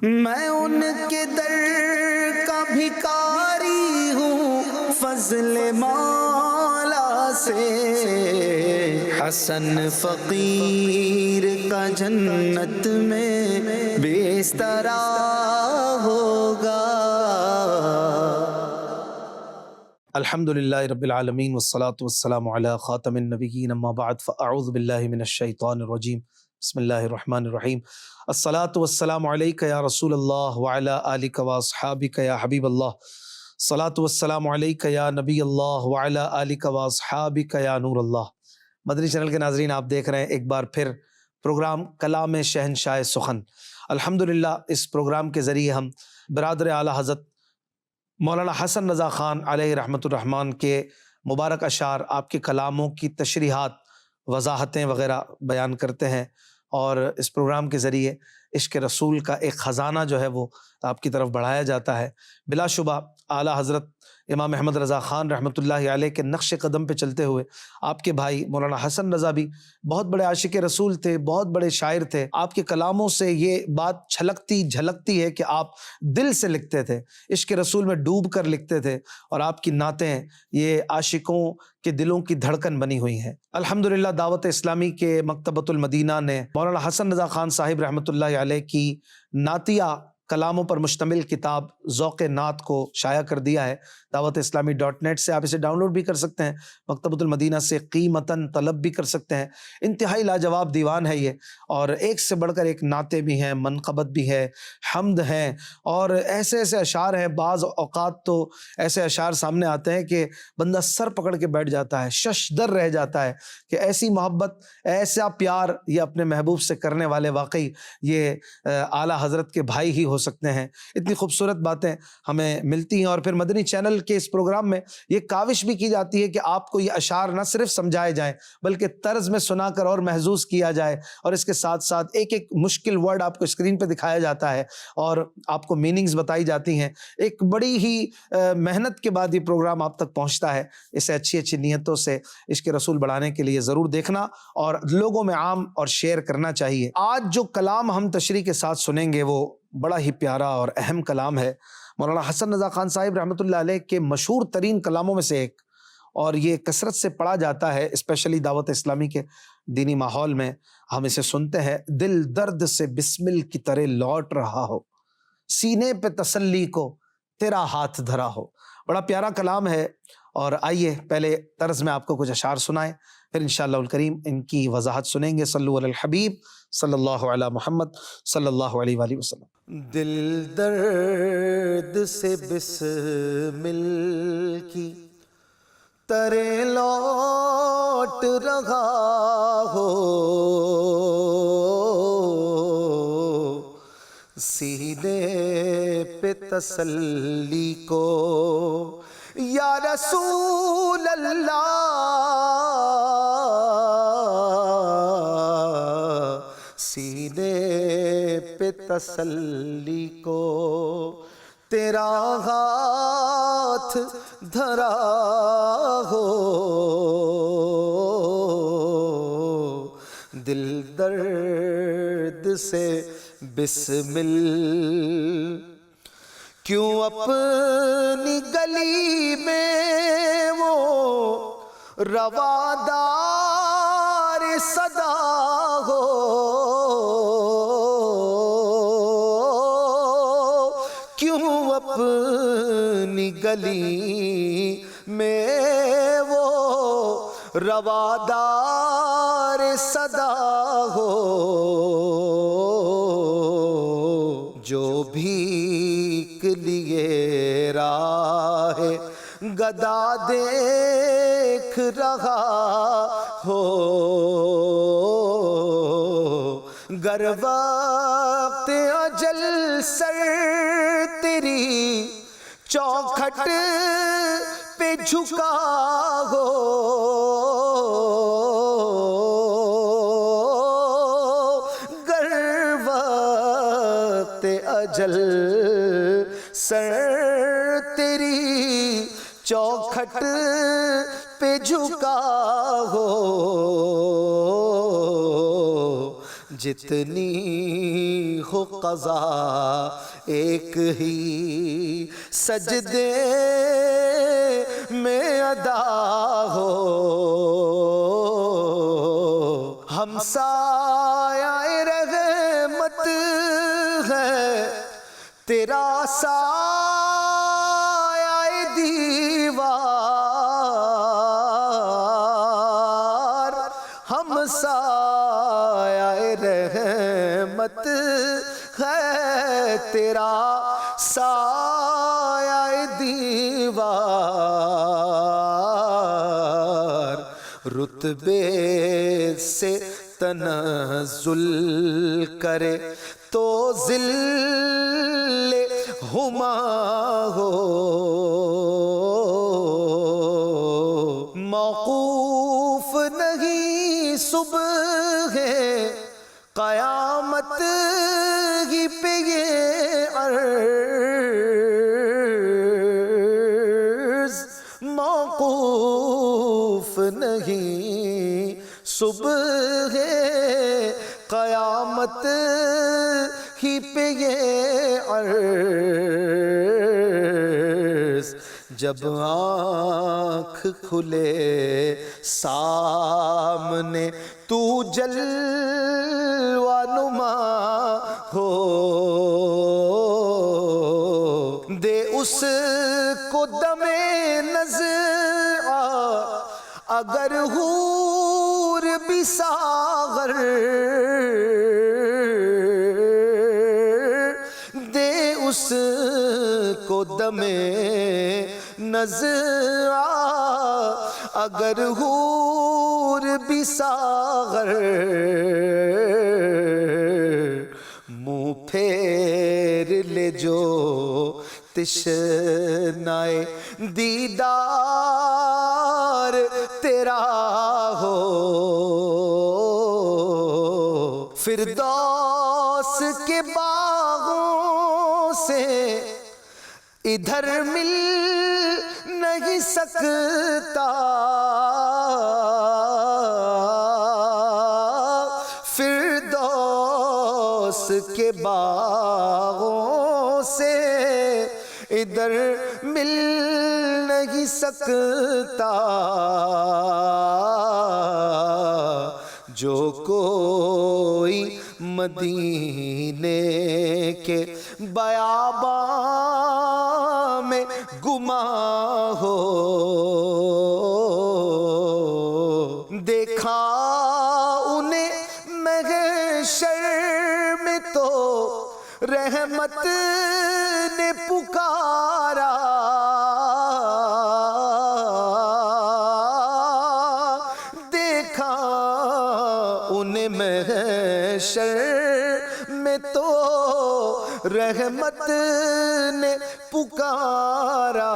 میں ان کے در کا بھکاری ہوں فضل مولا سے، حسن فقیر کا جنت میں بستر ہوگا۔ الحمدللہ رب العالمین والصلاة والسلام علی خاتم النبیین، اما بعد فاعوذ باللہ من الشیطان الرجیم، بسم اللہ الرحمن الرحیم۔ الصلاة والسلام علیک یا رسول اللہ وعلی آلک واصحابک یا حبیب اللہ، الصلاة والسلام علیک یا نبی اللہ وعلی آلک واصحابک یا نور اللہ۔ مدنی چینل کے ناظرین، آپ دیکھ رہے ہیں ایک بار پھر پروگرام کلام شہنشاہ سخن۔ الحمدللہ اس پروگرام کے ذریعے ہم برادر اعلیٰ حضرت مولانا حسن رضا خان علیہ رحمۃ الرحمن کے مبارک اشعار، آپ کے کلاموں کی تشریحات، وضاحتیں وغیرہ بیان کرتے ہیں، اور اس پروگرام کے ذریعے عشق رسول کا ایک خزانہ جو ہے وہ آپ کی طرف بڑھایا جاتا ہے۔ بلا شبہ اعلیٰ حضرت امام احمد رضا خان رحمۃ اللہ علیہ کے نقش قدم پہ چلتے ہوئے آپ کے بھائی مولانا حسن رضا بھی بہت بڑے عاشق رسول تھے، بہت بڑے شاعر تھے۔ آپ کے کلاموں سے یہ بات چھلکتی جھلکتی ہے کہ آپ دل سے لکھتے تھے، عشق رسول میں ڈوب کر لکھتے تھے، اور آپ کی نعتیں یہ عاشقوں کے دلوں کی دھڑکن بنی ہوئی ہیں۔ الحمدللہ دعوت اسلامی کے مکتبۃ المدینہ نے مولانا حسن رضا خان صاحب رحمۃ اللہ علیہ کی نعتیہ کلاموں پر مشتمل کتاب ذوق نعت کو شائع کر دیا ہے۔ دعوت اسلامی .net سے آپ اسے ڈاؤن لوڈ بھی کر سکتے ہیں، مکتبۃ المدینہ سے قیمتاً طلب بھی کر سکتے ہیں۔ انتہائی لاجواب دیوان ہے یہ، اور ایک سے بڑھ کر ایک نعتیں بھی ہیں، منقبت بھی ہے، حمد ہیں، اور ایسے ایسے اشعار ہیں۔ بعض اوقات تو ایسے اشعار سامنے آتے ہیں کہ بندہ سر پکڑ کے بیٹھ جاتا ہے، شش در رہ جاتا ہے کہ ایسی محبت، ایسا پیار یہ اپنے محبوب سے کرنے والے واقعی یہ اعلیٰ حضرت کے بھائی ہی ہو سکتے ہیں۔ اتنی خوبصورت باتیں ہمیں ملتی ہیں، اور پھر مدنی چینل کے اس پروگرام میں یہ کاوش بھی کی جاتی ہے کہ آپ کو یہ اشعار نہ صرف سمجھائے جائیں بلکہ طرز میں سنا کر اور محظوظ کیا جائے، اور اس کے ساتھ ساتھ ایک ایک مشکل ورڈ آپ کو اسکرین پہ دکھایا جاتا ہے اور آپ کو میننگز بتائی جاتی ہیں۔ ایک بڑی ہی محنت کے بعد یہ پروگرام آپ تک پہنچتا ہے۔ اسے اچھی اچھی نیتوں سے عشق رسول بڑھانے کے لیے ضرور دیکھنا اور لوگوں میں عام اور شیئر کرنا چاہیے۔ آج جو کلام ہم تشریح کے ساتھ سنیں گے وہ بڑا ہی پیارا اور اہم کلام ہے، مولانا حسن رضا خان صاحب رحمۃ اللہ علیہ کے مشہور ترین کلاموں میں سے ایک، اور یہ کثرت سے پڑھا جاتا ہے، اسپیشلی دعوت اسلامی کے دینی ماحول میں ہم اسے سنتے ہیں۔ دل درد سے بسمل کی طرح لوٹ رہا ہو، سینے پہ تسلی کو تیرا ہاتھ دھرا ہو۔ بڑا پیارا کلام ہے، اور آئیے پہلے طرز میں آپ کو کچھ اشعار سنائیں، پھر انشاءاللہ الکریم ان کی وضاحت سنیں گے۔ صلو علی الحبیب صلی اللہ علی محمد صلی اللہ علیہ وآلہ وسلم۔ دل درد سے بسمل کی طرح لوٹ رہا ہو، سینے پہ تسلی کو یا رسول اللہ، سینے پہ تسلی کو تیرا ہاتھ دھرا ہو، دل درد سے بسمل کیوں اپنی گلی میں وہ روادار صدا ہو، کیوں اپنی گلی میں وہ روادار صدا ہو، جو بھیک لیے راہ گدا دیکھ رہا ہو، گر وقت اجل سر تیری چوکھٹ پہ جھکا ہو، گر وقت اجل سر تیری چوکھٹ پہ جھکا ہو، جتنی ہو قضا ایک ہی سجدے میں ادا ہو، ہم سایہ رحمت ہے تیرا سایہ دیوار، ہم سایہ رحمت ہے تیرا سایہ دیوار، رتبے سے تنزل کرے تو ذل ہما ہو، موقوف نہیں صبح قیامت ہی پہ یہ عرض، موقوف نہیں صبح قیامت ہی پہ یہ عرض، جب آنکھ کھلے سامنے تو جلوہ نما ہو، دے اس کو دم نزعہ اگر حور بھی ساغر، دے اس کو دم نزعہ اگر حور بھی ساغر، منہ پھیر لے جو تشنائے دیدار تیرا ہو، فردوس کے باغوں سے ادھر مل نہیں سکتا، فردوس کے باغوں سے ادھر مل نہیں سکتا، جو کوئی مدینے کے بیاباں میں گما ہو، دیکھا انہیں محشر میں تو رحمت نے پکارا، دیکھا انہیں محشر میں تو رحمت نے پکارا،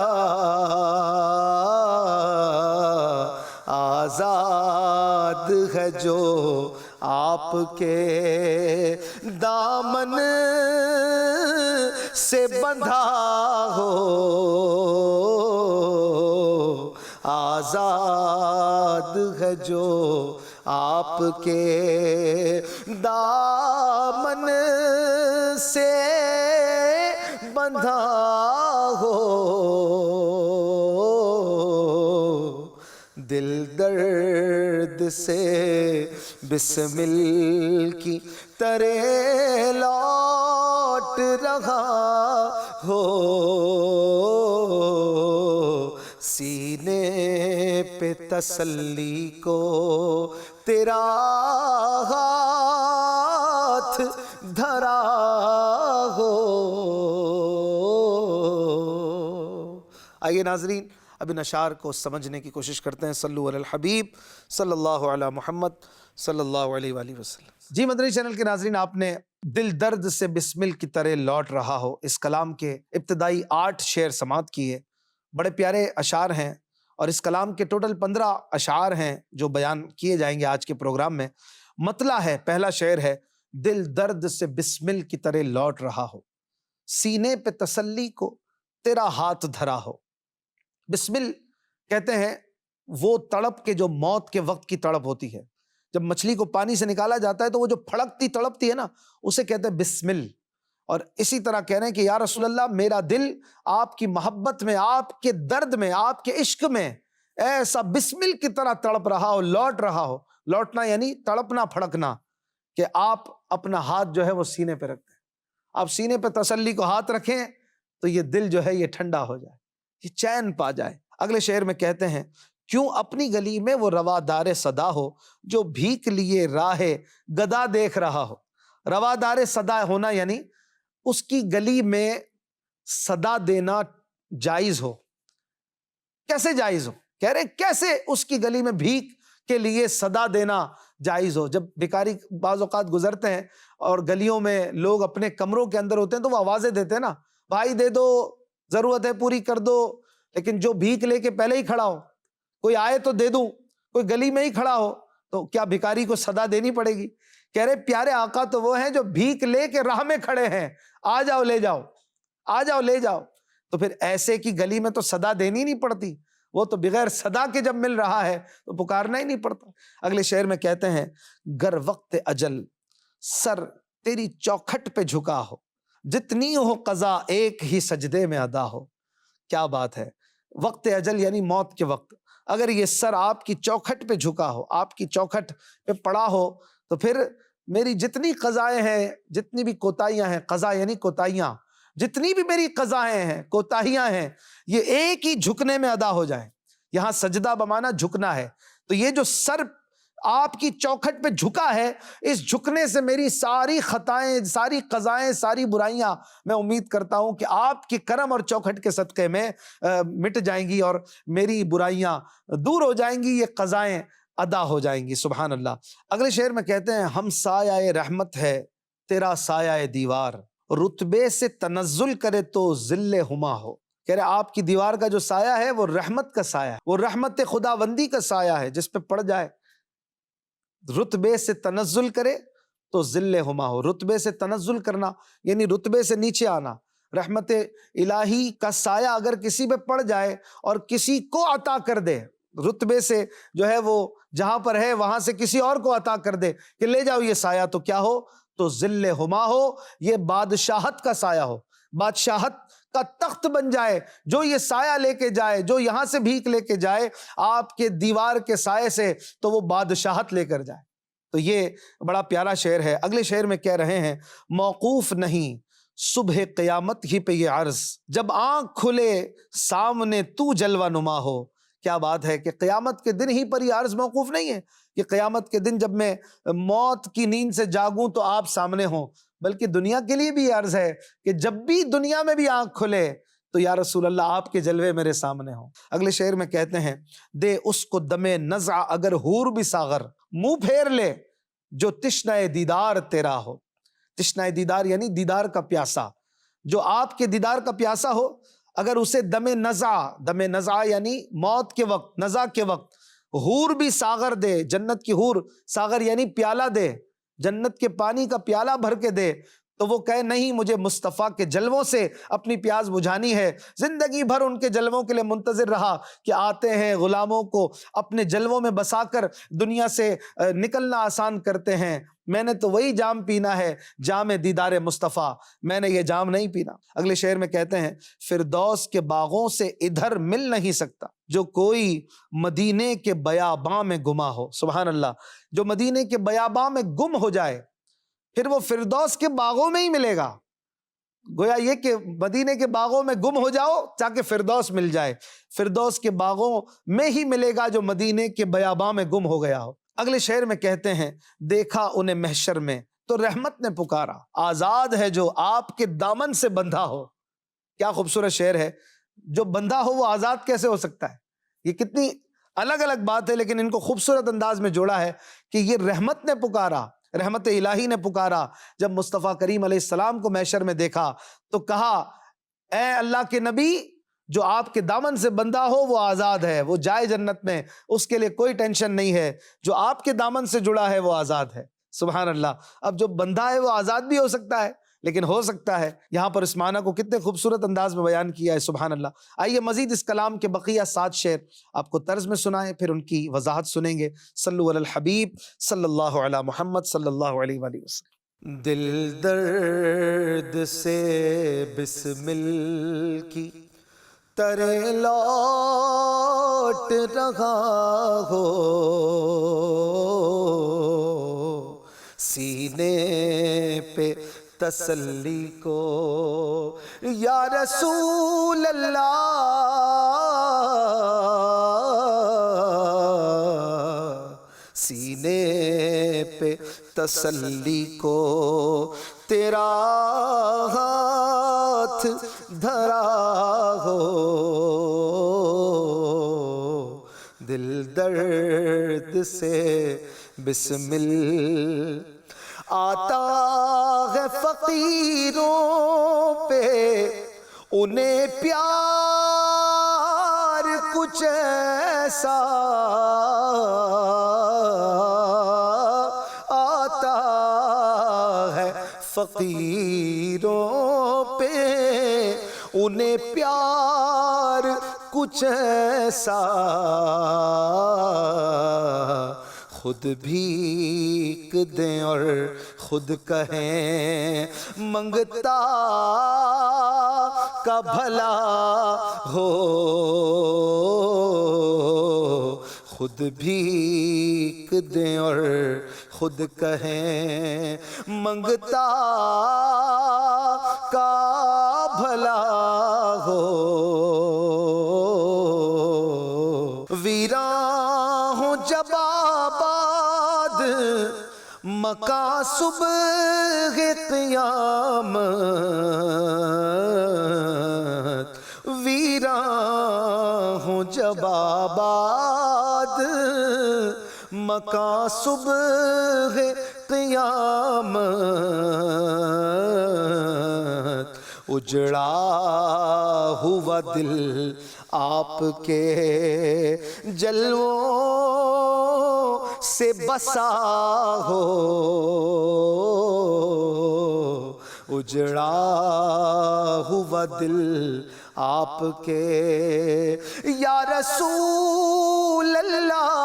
آزاد ہے جو آپ کے دامن سے بندھا ہو، آزاد ہے جو آپ کے دامن سے بندھا ہو، دل درد سے بسمل کی طرح لوٹ رہا ہو، سینے پہ تسلی کو تیرا ہاتھ دھرا ہو۔ آئیے ناظرین اب ان اشعار کو سمجھنے کی کوشش کرتے ہیں۔ صلو علی الحبیب صلی اللہ علی محمد صلی اللہ علیہ وآلہ وسلم۔ جی مدنی چینل کے ناظرین، آپ نے دل درد سے بسمل کی طرح لوٹ رہا ہو اس کلام کے ابتدائی 8 شعر سماعت کیے۔ بڑے پیارے اشعار ہیں اور اس کلام کے ٹوٹل 15 اشعار ہیں جو بیان کیے جائیں گے آج کے پروگرام میں۔ مطلع ہے، پہلا شعر ہے، دل درد سے بسمل کی طرح لوٹ رہا ہو، سینے پہ تسلی کو تیرا ہاتھ دھرا ہو۔ بسمل کہتے ہیں وہ تڑپ کے جو موت کے وقت کی تڑپ ہوتی ہے، جب مچھلی کو پانی سے نکالا جاتا ہے تو وہ جو پھڑکتی تڑپتی ہے نا، اسے کہتے ہیں بسمل۔ اور اسی طرح کہہ رہے ہیں کہ یا رسول اللہ میرا دل آپ کی محبت میں، آپ کے درد میں، آپ کے عشق میں ایسا بسمل کی طرح تڑپ رہا ہو، لوٹ رہا ہو۔ لوٹنا یعنی تڑپنا، پھڑکنا، کہ آپ اپنا ہاتھ جو ہے وہ سینے پہ رکھتے ہیں، آپ سینے پہ تسلی کو ہاتھ رکھیں تو یہ دل جو ہے یہ ٹھنڈا ہو جائے، یہ چین پا جائے۔ اگلے شعر میں کہتے ہیں کیوں اپنی گلی میں وہ روادار صدا ہو، جو بھیک لیے راہ گدا دیکھ رہا ہو۔ روادار صدا ہونا یعنی اس کی گلی میں صدا دینا جائز ہو۔ کیسے جائز ہو؟ کہہ رہے کیسے اس کی گلی میں بھیک کے لیے صدا دینا جائز ہو؟ جب بھکاری بعض اوقات گزرتے ہیں اور گلیوں میں لوگ اپنے کمروں کے اندر ہوتے ہیں تو وہ آوازیں دیتے ہیں نا، بھائی دے دو، ضرورت ہے پوری کر دو۔ لیکن جو بھیک لے کے پہلے ہی کھڑا ہو، کوئی آئے تو دے دوں، کوئی گلی میں ہی کھڑا ہو، تو کیا بھکاری کو صدا دینی پڑے گی؟ کہہ رہے پیارے آقا تو وہ ہیں جو بھیک لے کے راہ میں کھڑے ہیں، آ جاؤ لے جاؤ، آ جاؤ لے جاؤ۔ تو پھر ایسے کی گلی میں تو صدا دینی نہیں پڑتی، وہ تو بغیر صدا کے جب مل رہا ہے تو پکارنا ہی نہیں پڑتا۔ اگلے شعر میں کہتے ہیں گر وقت اجل سر تیری چوکھٹ پہ جھکا ہو، جتنی ہو قضا ایک ہی سجدے میں ادا ہو۔ کیا بات ہے! وقت اجل یعنی موت کے وقت اگر یہ سر آپ کی چوکھٹ پہ جھکا ہو، آپ کی چوکھٹ پہ پڑا ہو، تو پھر میری جتنی قضائیں ہیں، جتنی بھی کوتاہیاں ہیں، قضا یعنی کوتاہیاں، جتنی بھی میری قضائیں ہیں، کوتاہیاں ہیں، یہ ایک ہی جھکنے میں ادا ہو جائیں۔ یہاں سجدہ بمانا جھکنا ہے، تو یہ جو سر آپ کی چوکھٹ پہ جھکا ہے، اس جھکنے سے میری ساری خطائیں، ساری قضائیں، ساری برائیاں میں امید کرتا ہوں کہ آپ کے کرم اور چوکھٹ کے صدقے میں مٹ جائیں گی اور میری برائیاں دور ہو جائیں گی، یہ قضائیں ادا ہو جائیں گی۔ سبحان اللہ۔ اگلے شعر میں کہتے ہیں ہم سایہ رحمت ہے تیرا سایہ دیوار، رتبے سے تنزل کرے تو ذل ہما ہو۔ کہہ رہے آپ کی دیوار کا جو سایہ ہے وہ رحمت کا سایہ ہے، وہ رحمت خداوندی کا سایہ ہے، جس پہ پڑ جائے رتبے سے تنزل کرے تو ذل ہما ہو۔ رتبے سے تنزل کرنا یعنی رتبے سے نیچے آنا۔ رحمت الہی کا سایہ اگر کسی پہ پڑ جائے اور کسی کو عطا کر دے، رتبے سے جو ہے وہ جہاں پر ہے وہاں سے کسی اور کو عطا کر دے کہ لے جاؤ یہ سایہ، تو کیا ہو؟ تو ذل ہما ہو، یہ بادشاہت کا سایہ ہو، بادشاہت کا تخت بن جائے۔ جو یہ سایہ لے کے جائے، جو یہاں سے بھیک لے کے جائے آپ کے دیوار کے سائے سے، تو وہ بادشاہت لے کر جائے۔ تو یہ بڑا پیارا شعر ہے۔ اگلے شعر میں کہہ رہے ہیں موقوف نہیں صبح قیامت ہی پہ یہ عرض، جب آنکھ کھلے سامنے تو جلوہ نما ہو۔ کیا بات ہے کہ قیامت کے دن ہی پر یہ عرض موقوف نہیں ہے کہ قیامت کے دن جب میں موت کی نیند سے جاگوں تو آپ سامنے ہوں، بلکہ دنیا کے لیے بھی یہ عرض ہے کہ جب بھی دنیا میں بھی آنکھ کھلے تو یا رسول اللہ آپ کے جلوے میرے سامنے ہوں۔ اگلے شعر میں کہتے ہیں دے اس کو دم نزع اگر حور بھی ساغر، منہ پھیر لے جو تشنہ دیدار تیرا ہو۔ تشنہ دیدار یعنی دیدار کا پیاسا، جو آپ کے دیدار کا پیاسا ہو، اگر اسے دم نزع یعنی موت کے وقت، نزع کے وقت حور بھی ساغر دے، جنت کی حور، ساغر یعنی پیالہ دے، جنت کے پانی کا پیالہ بھر کے دے، تو وہ کہے نہیں مجھے مصطفیٰ کے جلووں سے اپنی پیاس بجھانی ہے۔ زندگی بھر ان کے جلووں کے لیے منتظر رہا کہ آتے ہیں غلاموں کو اپنے جلووں میں بسا کر دنیا سے نکلنا آسان کرتے ہیں، میں نے تو وہی جام پینا ہے، جام دیدار مصطفیٰ، میں نے یہ جام نہیں پینا۔ اگلے شعر میں کہتے ہیں فردوس کے باغوں سے ادھر مل نہیں سکتا جو کوئی مدینے کے بیاباں میں گما ہو۔ سبحان اللہ۔ جو مدینے کے بیاباں میں گم ہو جائے پھر وہ فردوس کے باغوں میں ہی ملے گا۔ گویا یہ کہ مدینے کے باغوں میں گم ہو جاؤ تاکہ فردوس مل جائے، فردوس کے باغوں میں ہی ملے گا جو مدینے کے بیاباں میں گم ہو گیا ہو۔ اگلے شعر میں کہتے ہیں دیکھا انہیں محشر میں تو رحمت نے پکارا، آزاد ہے جو آپ کے دامن سے بندھا ہو۔ کیا خوبصورت شعر ہے، جو بندھا ہو وہ آزاد کیسے ہو سکتا ہے؟ یہ کتنی الگ الگ بات ہے، لیکن ان کو خوبصورت انداز میں جوڑا ہے کہ یہ رحمت نے پکارا، رحمت الہی نے پکارا۔ جب مصطفیٰ کریم علیہ السلام کو محشر میں دیکھا تو کہا اے اللہ کے نبی، جو آپ کے دامن سے بندہ ہو وہ آزاد ہے، وہ جائے جنت میں، اس کے لیے کوئی ٹینشن نہیں ہے، جو آپ کے دامن سے جڑا ہے وہ آزاد ہے۔ سبحان اللہ۔ اب جو بندہ ہے وہ آزاد بھی ہو سکتا ہے، لیکن ہو سکتا ہے یہاں پر اس معنی کو کتنے خوبصورت انداز میں بیان کیا ہے، سبحان اللہ۔ آئیے مزید اس کلام کے بقیہ 7 شعر آپ کو طرز میں سنائیں، پھر ان کی وضاحت سنیں گے۔ صلو علی الحبیب صلی اللہ علی محمد صلی اللہ علیہ وآلہ وسلم۔ دل درد سے بسمل کی طرح لوٹ رہا ہو، سینے پہ تسلی کو یا رسول اللہ، سینے پہ تسلی کو تیرا ہاتھ دھرا ہو، دل درد سے بسمل آتا ہے فقیروں پہ، انہیں پیار کچھ ایسا آتا ہے فقیروں پہ، انہیں پیار کچھ ایسا، خود بھیک دیں اور خود کہیں منگتا کا بھلا ہو، خود بھیک دیں اور خود کہیں منگتا کا بھلا ہو، ویراں ہوں جب آباد مکان صبح قیامت، ویراں ہوں جب آباد مکان صبح قیامت، اجڑا ہوا دل آپ کے جلووں سے بسا ہو، اجڑا ہوا دل آپ کے یا رسول اللہ،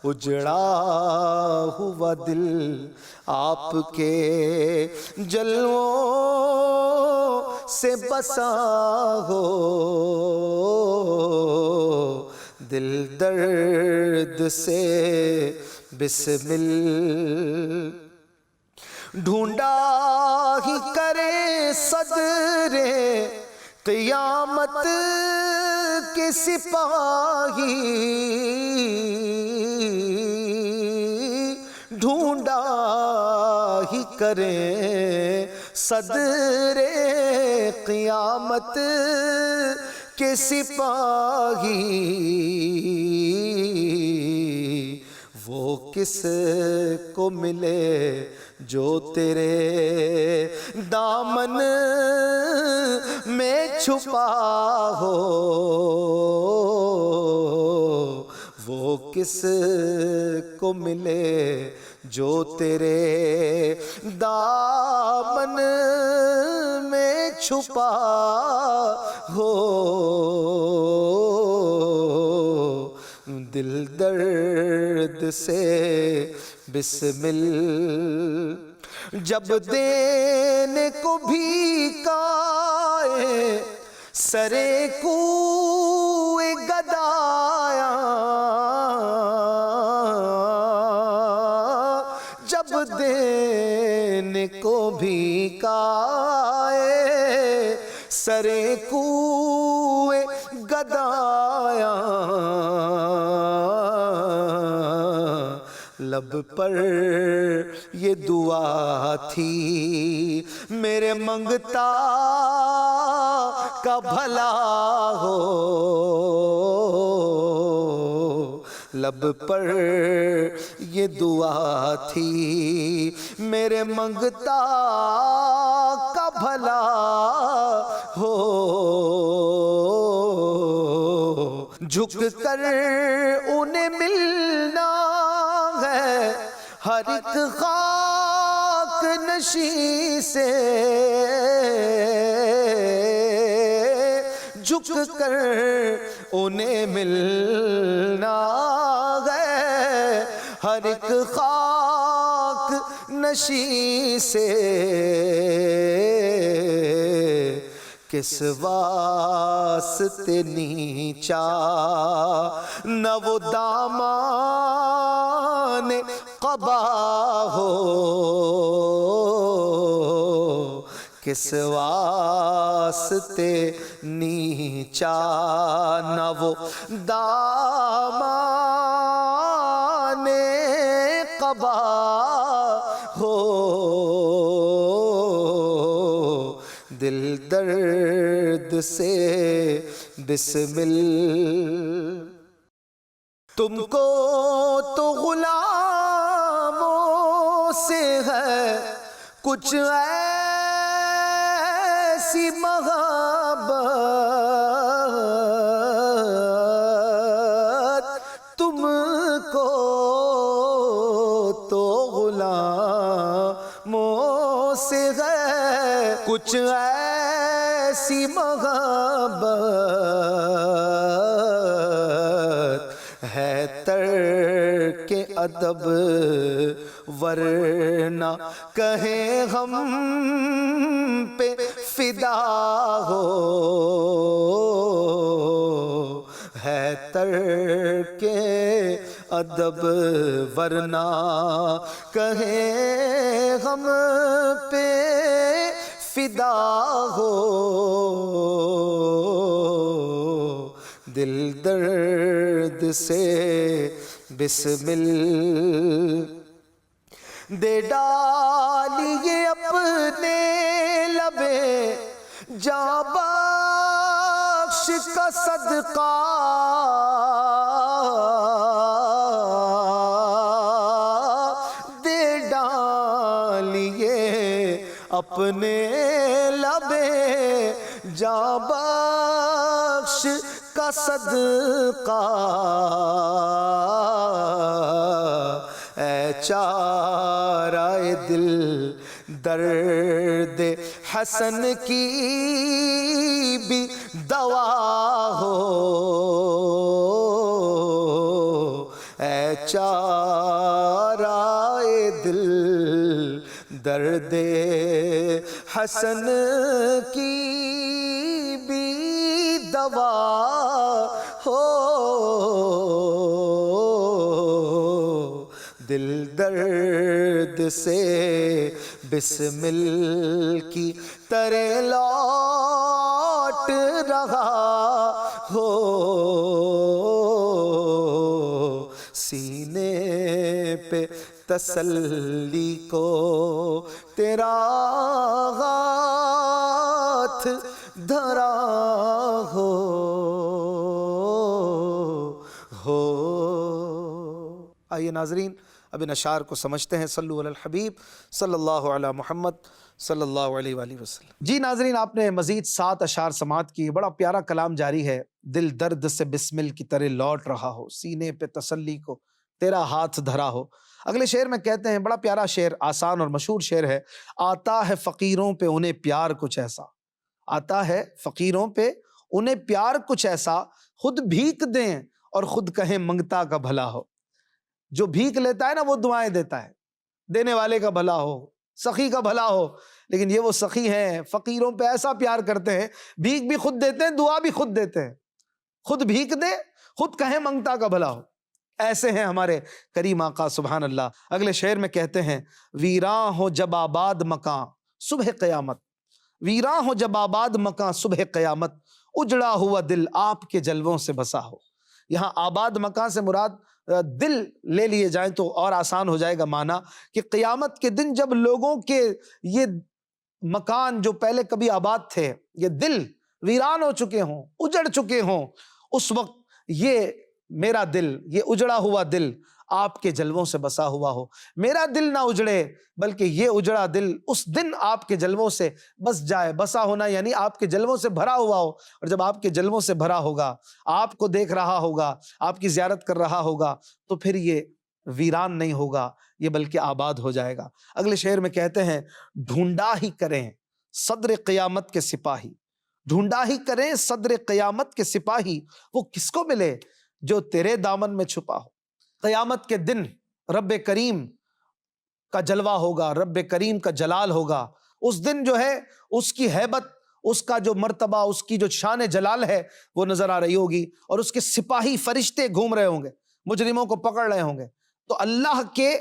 اجڑا ہوا دل آپ کے جلووں سے بسا ہو، دل درد سے بسمل ڈھونڈا ہی کرے صدر قیامت کے سپاہی، ڈھونڈا ہی کریں صدر قیامت کے سپاہی، وہ کس کو ملے جو تیرے دامن میں چھپا ہو، وہ کس کو ملے جو تیرے دامن میں چھپا ہو، دل درد سے بسمل جب دینے کو بھی کائے سرے کوئے گدایا، جب دینے کو بھی کائے سرے کوئے گدایا، لب پر یہ دعا تھی میرے منگتا کا بھلا ہو، لب پر یہ دعا تھی میرے منگتا کا بھلا ہو، جھک کر انہیں ملنا ہے ہر ایک خاک نشیں سے جھک کر انہیں ملنا ہے، ہر ایک خاک نشیں سے کس واسطے نیچا نہ وہ دامان قبا ہو، کس واسطے نیچا نہ وہ دامان قبا ہو، دل درد سے بسمل تم کو تو غلاموں سے ہے کچھ ایسی محبت، تم کو تو غلاموں سے ہے کچھ ایسی محبت، ہے ترک ادب ورنہ کہیں ہم پہ فدا ہو، ہے ترک ادب ورنہ کہیں ہم پہ فدا ہو، دل درد سے بسمل دے ڈالیے اپنے لبے جاں بخش کا صدقہ، دے ڈالیے اپنے لبے جاں بخش کا صدقہ، اے چارہ دل درد حسن کی بھی دوا ہو، اے چارہ دل درد حسن کی بھی دوا ہو، دل درد سے بسمل کی طرح لوٹ رہا ہو، سینے پہ تسلی کو تیرا ہاتھ دھرا ہو۔ آئیے ناظرین اب ان اشعار کو سمجھتے ہیں۔ صلو علی الحبیب صلی اللہ علی محمد صلی اللہ علیہ وآلہ وسلم۔ جی ناظرین، آپ نے مزید 7 اشعار سماعت کی، بڑا پیارا کلام جاری ہے۔ دل درد سے بسمل کی طرح لوٹ رہا ہو، سینے پہ تسلی کو تیرا ہاتھ دھرا ہو۔ اگلے شعر میں کہتے ہیں، بڑا پیارا شعر، آسان اور مشہور شعر ہے، آتا ہے فقیروں پہ انہیں پیار کچھ ایسا، آتا ہے فقیروں پہ انہیں پیار کچھ ایسا، خود بھیک دیں اور خود کہیں منگتا کا بھلا ہو۔ جو بھیک لیتا ہے نا وہ دعائیں دیتا ہے، دینے والے کا بھلا ہو، سخی کا بھلا ہو، لیکن یہ وہ سخی ہیں فقیروں پہ ایسا پیار کرتے ہیں، بھیک بھی خود دیتے ہیں، دعا بھی خود دیتے ہیں، خود بھیک دے خود کہیں منگتا کا بھلا ہو۔ ایسے ہیں ہمارے کریم آقا سبحان اللہ۔ اگلے شعر میں کہتے ہیں، ویراں ہو جب آباد مکاں صبح قیامت، ویراں ہو جب آباد مکاں صبح قیامت، اجڑا ہوا دل آپ کے جلووں سے بسا ہو۔ یہاں آباد مکاں سے مراد دل لے لیے جائیں تو اور آسان ہو جائے گا معنی، کہ قیامت کے دن جب لوگوں کے یہ مکان جو پہلے کبھی آباد تھے، یہ دل ویران ہو چکے ہوں، اجڑ چکے ہوں، اس وقت یہ میرا دل، یہ اجڑا ہوا دل آپ کے جلووں سے بسا ہوا ہو۔ میرا دل نہ اجڑے بلکہ یہ اجڑا دل اس دن آپ کے جلووں سے بس جائے۔ بسا ہونا یعنی آپ کے جلووں سے بھرا ہوا ہو، اور جب آپ کے جلووں سے بھرا ہوگا، آپ کو دیکھ رہا ہوگا، آپ کی زیارت کر رہا ہوگا، تو پھر یہ ویران نہیں ہوگا، یہ بلکہ آباد ہو جائے گا۔ اگلے شعر میں کہتے ہیں ڈھونڈا ہی کریں صدر قیامت کے سپاہی، ڈھونڈا ہی کریں صدر قیامت کے سپاہی، وہ کس کو ملے جو تیرے دامن میں چھپا ہو۔ قیامت کے دن رب کریم کا جلوہ ہوگا، رب کریم کا جلال ہوگا۔ اس دن جو ہے اس کی ہیبت، اس کا جو مرتبہ، اس کی جو شان جلال ہے وہ نظر آ رہی ہوگی، اور اس کے سپاہی فرشتے گھوم رہے ہوں گے، مجرموں کو پکڑ رہے ہوں گے۔ تو اللہ کے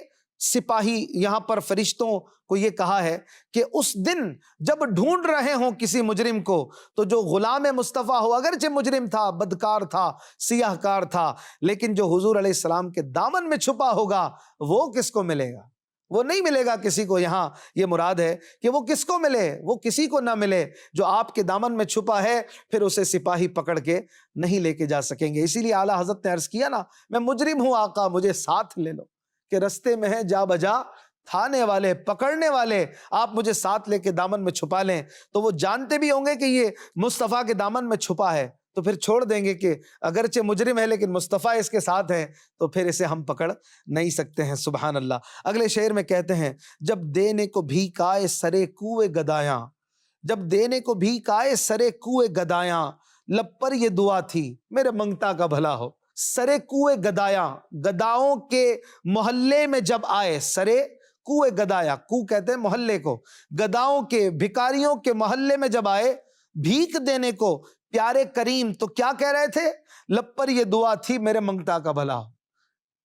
سپاہی، یہاں پر فرشتوں کو یہ کہا ہے کہ اس دن جب ڈھونڈ رہے ہوں کسی مجرم کو، تو جو غلام مصطفیٰ ہو، اگرچہ مجرم تھا، بدکار تھا، سیاہ کار تھا، لیکن جو حضور علیہ السلام کے دامن میں چھپا ہوگا وہ کس کو ملے گا؟ وہ نہیں ملے گا کسی کو۔ یہاں یہ مراد ہے کہ وہ کس کو ملے؟ وہ کسی کو نہ ملے جو آپ کے دامن میں چھپا ہے، پھر اسے سپاہی پکڑ کے نہیں لے کے جا سکیں گے۔ اسی لیے اعلیٰ حضرت نے عرض کیا نا، میں مجرم ہوں آقا مجھے ساتھ لے لو، کہ رستے میں ہے جا بجا تھانے والے، پکڑنے والے، آپ مجھے ساتھ لے کے دامن میں چھپا لیں۔ تو وہ جانتے بھی ہوں گے کہ یہ مصطفیٰ کے دامن میں چھپا ہے، تو پھر چھوڑ دیں گے کہ اگرچہ مجرم ہے لیکن مصطفیٰ اس کے ساتھ ہیں، تو پھر اسے ہم پکڑ نہیں سکتے ہیں۔ سبحان اللہ۔ اگلے شعر میں کہتے ہیں جب دینے کو بھیک آئے سرے کوئے گدایاں، جب دینے کو بھیک آئے سرے کوئے گدایاں، لب پر یہ دعا تھی میرے منگتا کا بھلا ہو۔ سرے کوئے گدایاں، گداؤں کے محلے میں جب آئے، سرے کوئے گدایا، کو کہتے ہیں محلے کو، گداؤں کے، بھکاریوں کے محلے میں جب آئے بھیک دینے کو پیارے کریم، تو کیا کہہ رہے تھے؟ لب پر یہ دعا تھی میرے منگتا کا بھلا ہو۔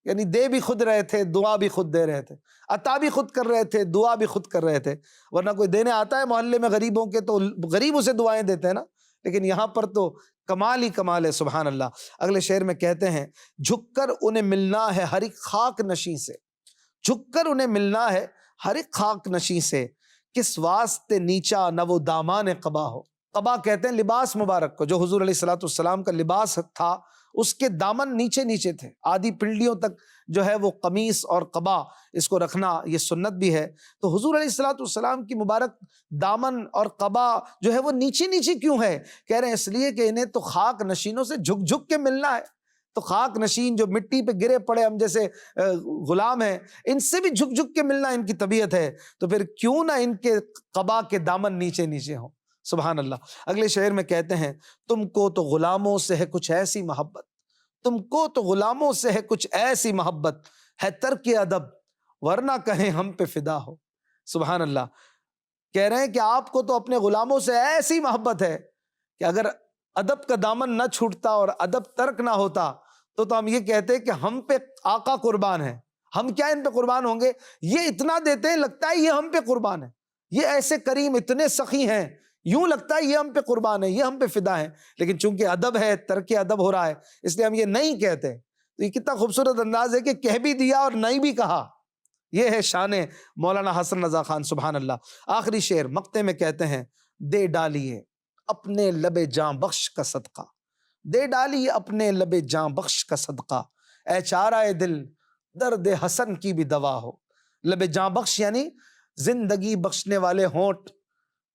یعنی دے بھی خود رہے تھے، دعا بھی خود دے رہے تھے، عطا بھی خود کر رہے تھے، دعا بھی خود کر رہے تھے۔ ورنہ کوئی دینے آتا ہے محلے میں غریبوں کے تو غریب اسے دعائیں دیتے ہیں نا، لیکن یہاں پر تو کمال ہی کمال ہے۔ سبحان اللہ۔ اگلے شعر میں کہتے ہیں جھک کر انہیں ملنا ہے ہر ایک خاک نشیں سے، جھک کر انہیں ملنا ہے ہر ایک خاک نشیں سے، کس واسطے نیچا نہ وہ دامان قبا ہو۔ قبا کہتے ہیں لباس مبارک کو، جو حضور علیہ الصلوۃ والسلام کا لباس تھا اس کے دامن نیچے نیچے تھے، آدھی پنڈلیوں تک جو ہے وہ قمیص اور قبا اس کو رکھنا یہ سنت بھی ہے۔ تو حضور علیہ الصلوۃ والسلام کی مبارک دامن اور قبا جو ہے وہ نیچے نیچے کیوں ہے؟ کہہ رہے ہیں اس لیے کہ انہیں تو خاک نشینوں سے جھک جھک کے ملنا ہے۔ تو خاک نشین جو مٹی پہ گرے پڑے ہم جیسے غلام ہیں، ان سے بھی جھک جھک کے ملنا ان کی طبیعت ہے، تو پھر کیوں نہ ان کے قبا کے دامن نیچے نیچے ہوں۔ سبحان اللہ۔ اگلے شعر میں کہتے ہیں تم کو تو غلاموں سے ہے کچھ ایسی محبت، تم کو تو غلاموں سے ہے کچھ ایسی محبت، ہے ترک ادب ورنہ کہیں ہم پہ فدا ہو۔ سبحان اللہ۔ کہہ رہے ہیں کہ آپ کو تو اپنے غلاموں سے ایسی محبت ہے کہ اگر ادب کا دامن نہ چھوٹتا اور ادب ترک نہ ہوتا تو ہم یہ کہتے کہ ہم پہ آقا قربان ہے، ہم کیا ان پہ قربان ہوں گے؟ یہ اتنا دیتے ہیں لگتا ہے یہ ہم پہ قربان ہے، یہ ایسے کریم اتنے سخی ہیں، یوں لگتا ہے یہ ہم پہ قربان ہے، یہ ہم پہ فدا ہے، لیکن چونکہ ادب ہے، ترک ادب ہو رہا ہے، اس لیے ہم یہ نہیں کہتے۔ تو یہ کتنا خوبصورت انداز ہے کہ کہہ بھی دیا اور نہیں بھی کہا۔ یہ ہے شان مولانا حسن رضا خان۔ سبحان اللہ۔ آخری شعر مقطع میں کہتے ہیں دے ڈالیے اپنے لب جاں بخش کا صدقہ، دے ڈالیے اپنے لب جاں بخش کا صدقہ، اے چارہ دل درد حسن کی بھی دوا ہو۔ لب جاں بخش یعنی زندگی بخشنے والے ہونٹ،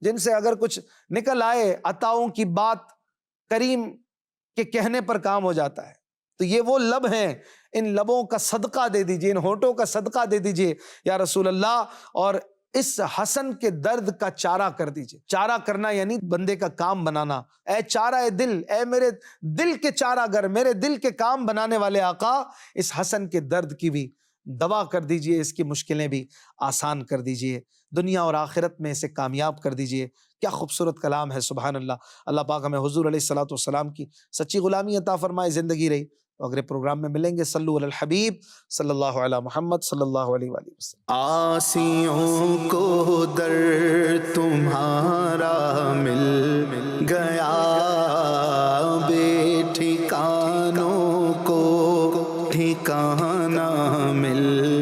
جن سے اگر کچھ نکل آئے عطاؤں کی بات کریم کے کہنے پر کام ہو جاتا ہے، تو یہ وہ لب ہیں، ان لبوں کا صدقہ دے دیجئے، ان ہونٹوں کا صدقہ دے دیجئے یا رسول اللہ، اور اس حسن کے درد کا چارہ کر دیجئے۔ چارہ کرنا یعنی بندے کا کام بنانا۔ اے چارہ دل، اے میرے دل کے چارہ گر، میرے دل کے کام بنانے والے آقا، اس حسن کے درد کی بھی دوا کر دیجئے، اس کی مشکلیں بھی آسان کر دیجئے، دنیا اور آخرت میں اسے کامیاب کر دیجئے۔ کیا خوبصورت کلام ہے۔ سبحان اللہ۔ اللہ پاک ہمیں حضور علیہ الصلوۃ والسلام کی سچی غلامی عطا فرمائے۔ زندگی رہی تو اگلے پروگرام میں ملیں گے۔ صلو علی الحبیب صلی اللہ علی محمد صلی اللہ علیہ وآلہ وسلم۔ آسیوں کو در تمہارا مل گیا، بے ٹھکانوں کو ٹھکانہ مل